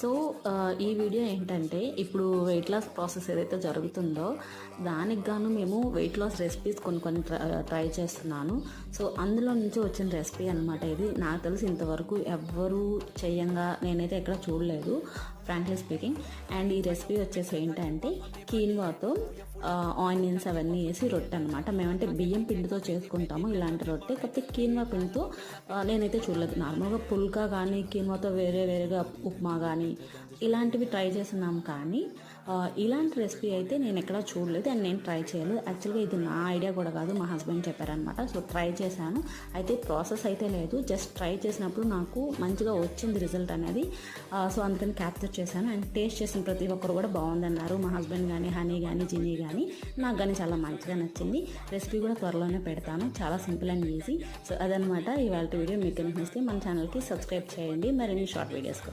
So ఈ video ఏంటంటే ఇప్పుడు వెయిట్ లాస్ ప్రాసెస్ ఏదైతే జరుగుతుందో దానికి గాను మేము వెయిట్ లాస్ రెసిపీస్ కొన్ని ట్రై చేస్తున్నాను. సో అందులో నుంచి వచ్చిన రెసిపీ అనమాట ఇది. నాకు తెలిసి ఇంతవరకు ఎవ్వరూ చేయంగా నేనైతే ఎక్కడ చూడలేదు, ఫ్రాంక్లీ స్పీకింగ్. అండ్ ఈ రెసిపీ వచ్చేసి ఏంటంటే కీన్వాతో ఆనియన్స్ అవన్నీ వేసి రొట్టె అనమాట. మేమంటే బియ్యం పిండితో చేసుకుంటాము ఇలాంటి రొట్టె, కాకపోతే కీన్వా పిండితో నేనైతే చూడలేదు. నార్మల్గా పుల్కా కానీ కీన్వాతో వేరేగా ఉప్మా కానీ ఇలాంటివి ట్రై చేస్తున్నాం, కానీ ఇలాంటి రెసిపీ అయితే నేను ఎక్కడా చూడలేదు అండ్ నేను ట్రై చేయలేదు. యాక్చువల్గా ఇది నా ఐడియా కూడా కాదు, మా హస్బెండ్ చెప్పారనమాట. సో ట్రై చేశాను, అయితే ప్రాసెస్ అయితే లేదు, జస్ట్ ట్రై చేసినప్పుడు నాకు మంచిగా వచ్చింది రిజల్ట్ అనేది. సో అందుకని క్యాప్చర్ చేశాను అండ్ టేస్ట్ చేసిన ప్రతి ఒక్కరు కూడా బాగుందన్నారు. మా హస్బెండ్ కానీ, హనీ కానీ, జినీ కానీ, నాకు కానీ చాలా మంచిగా నచ్చింది. రెసిపీ కూడా త్వరలోనే పెడతాను, చాలా సింపుల్ అండ్ ఈజీ. సో అదనమాట ఇవాళ వీడియో. మీకు నచ్చితే మన ఛానల్కి సబ్స్క్రైబ్ చేయండి మరిన్ని షార్ట్ వీడియోస్ కోసం.